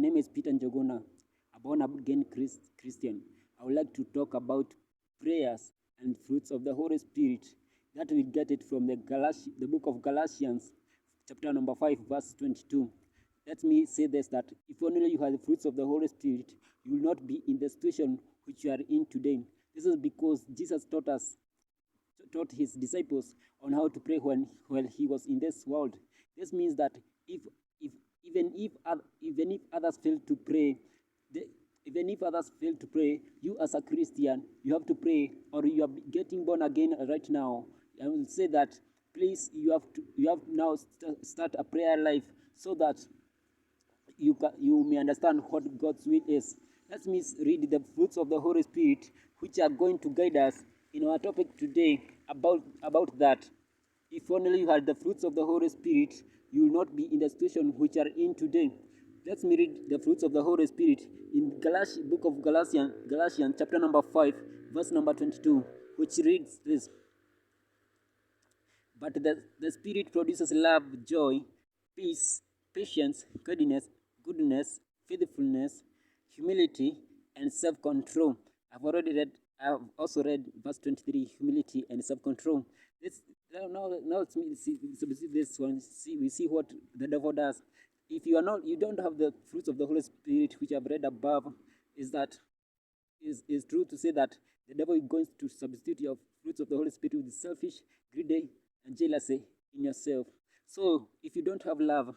name is Peter Njogona, a born-again Christian. I would like to talk about prayers and fruits of the Holy Spirit. That we get it from the book of Galatians, chapter number 5, verse 22. Let me say this, that if only you have the fruits of the Holy Spirit, you will not be in the situation which you are in today. This is because Jesus taught his disciples on how to pray when he was in this world. This means that even if others fail to pray, you as a Christian, you have to pray, or you are getting born again right now. I will say that please, you have now start a prayer life so that you may understand what God's will is. Let me read the fruits of the Holy Spirit, which are going to guide us in our topic today about that. If only you had the fruits of the Holy Spirit, you will not be in the situation which are in today. Let me read the fruits of the Holy Spirit in book of Galatians chapter number 5, verse number 22, which reads this. But the Spirit produces love, joy, peace, patience, kindness, goodness, faithfulness, humility, and self-control. I've also read verse 23, humility and self-control. Now let's see this one. We see what the devil does. If you don't have the fruits of the Holy Spirit, which I've read above, is true to say that the devil is going to substitute your fruits of the Holy Spirit with selfish, greedy, and jealousy in yourself. So if you don't have love,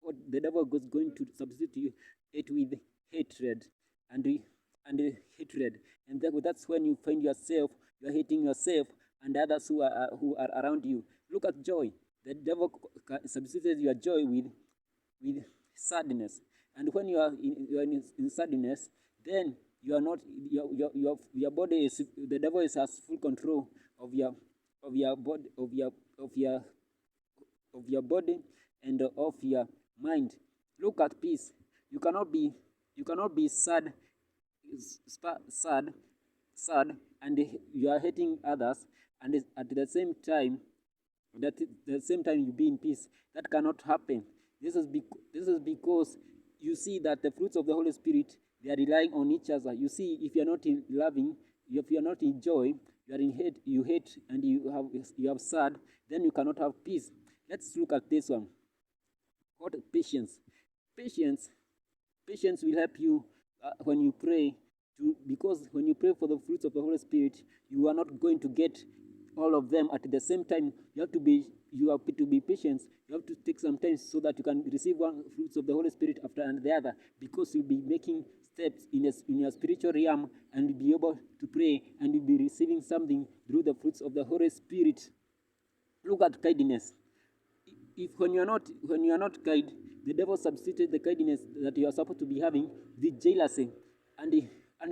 what the devil is going to substitute it with hatred and hatred, and that's when you find yourself, you're hating yourself and others who are around you. Look at joy. The devil substitutes your joy with sadness, and when you are in sadness, then you are not your body is, the devil has full control of your body, of your body and of your mind. Look at peace. You cannot be sad and you are hating others, and at the same time you be in peace. That cannot happen. This is because you see that the fruits of the Holy Spirit, they are relying on each other. You see, if you are not in loving, if you are not in joy, you are in hate, and you have sad, then you cannot have peace. Let's look at this one. What patience? Patience will help you when you pray, because when you pray for the fruits of the Holy Spirit, you are not going to get all of them at the same time. You have to be patient. You have to take some time so that you can receive one fruits of the Holy Spirit after the other, because you'll be making steps in your spiritual realm, and you'll be able to pray, and you'll be receiving something through the fruits of the Holy Spirit. Look at kindness. If when you are not kind, the devil substituted the kindness that you are supposed to be having with jealousy, and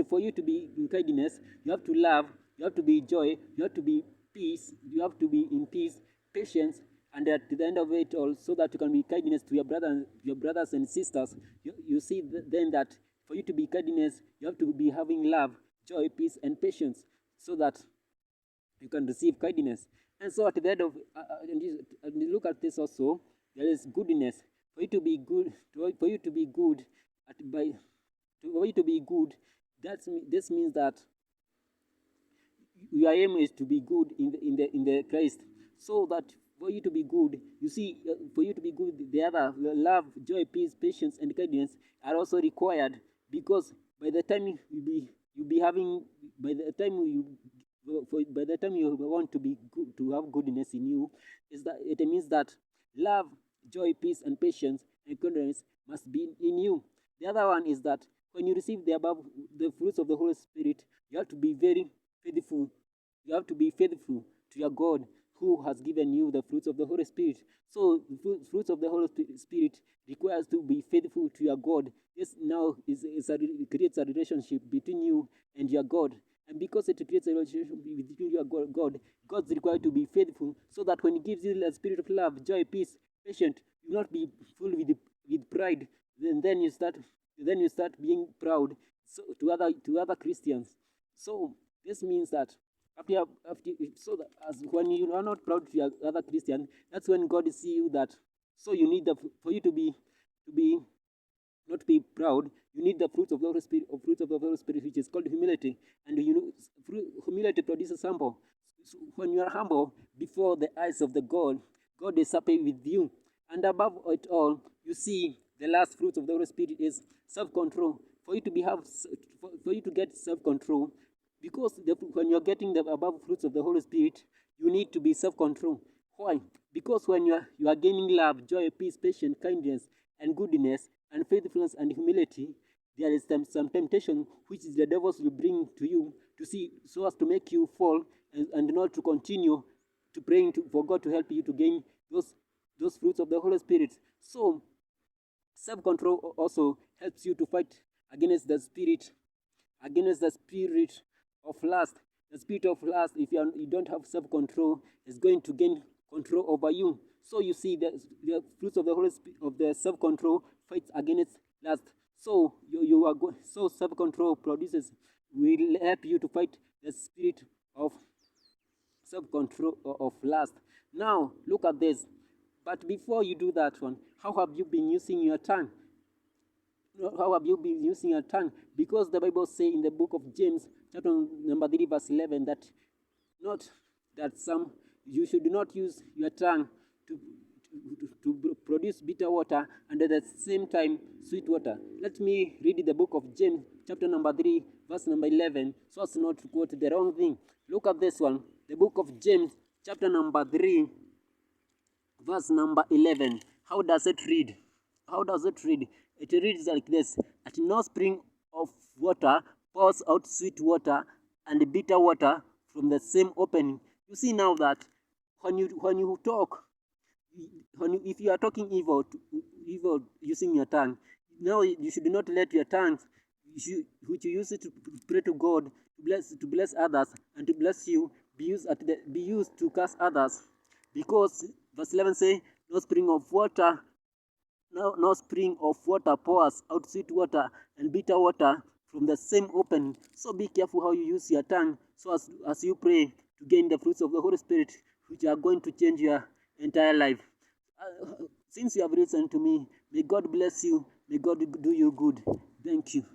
for you to be in kindness, you have to love, you have to be joy, you have to be peace, you have to be in peace, patience, and at the end of it all, so that you can be kindness to your brothers and sisters. You see then that for you to be kindness, you have to be having love, joy, peace, and patience, so that you can receive kindness. And so at the end of and look at this also, there is goodness. For you to be good, this means that your aim is to be good in the Christ, so that for you to be good, you see, for you to be good, the other love, joy, peace, patience, and kindness are also required, because by the time by the time you want to be good, to have goodness in you, is that it means that love, joy, peace, and patience and kindness must be in you. The other one is that when you receive the fruits of the Holy Spirit, you have to be very faithful. You have to be faithful to your God, who has given you the fruits of the Holy Spirit. So the fruits of the Holy Spirit requires to be faithful to your God. This now creates a relationship between you and your God. And because it creates a relationship between you and God's required to be faithful, so that when He gives you the spirit of love, joy, peace, patience, you will not be full with pride. Then you start being proud, so to other Christians. So this means that when you are not proud to your other Christians, that's when God sees you that. So you need for you to be not not be proud. You need the fruits of the Holy Spirit, which is called humility. And humility produces humble. So when you are humble before the eyes of the God is happy with you. And above it all, you see the last fruits of the Holy Spirit is self-control. For you to get self-control, because when you're getting the above fruits of the Holy Spirit, you need to be self-control. Why? Because when you are gaining love, joy, peace, patience, kindness, and goodness, and faithfulness, and humility, there is some temptation which the devils will bring to you to see, so as to make you fall, and not to continue to praying for God to help you to gain those fruits of the Holy Spirit. So self-control also helps you to fight against the spirit of lust. The spirit of lust, if you don't have self-control, is going to gain control over you. So you see the fruits of the Holy Spirit, of the self-control, fights against lust. So so self-control will help you to fight the spirit of self-control of lust. Now look at this. But before you do that one, how have you been using your tongue? How have you been using your tongue? Because the Bible says in the book of James, chapter number 3, verse 11, you should not use your tongue to produce bitter water and at the same time sweet water. Let me read the book of James, chapter number 3, verse number 11, so as not to quote the wrong thing. Look at this one. The book of James, chapter number 3, verse number 11. How does it read? It reads like this: At no spring of water pours out sweet water and bitter water from the same opening. You see now that when you talk, if you are talking evil using your tongue, now you should not let your tongue, which you use it to pray to God, to bless others and to bless you, be used to curse others. Because verse 11 says, no spring of water pours out sweet water and bitter water from the same opening. So be careful how you use your tongue, so as you pray to gain the fruits of the Holy Spirit, which are going to change your entire life. Since you have listened to me, may God bless you. May God do you good. Thank you.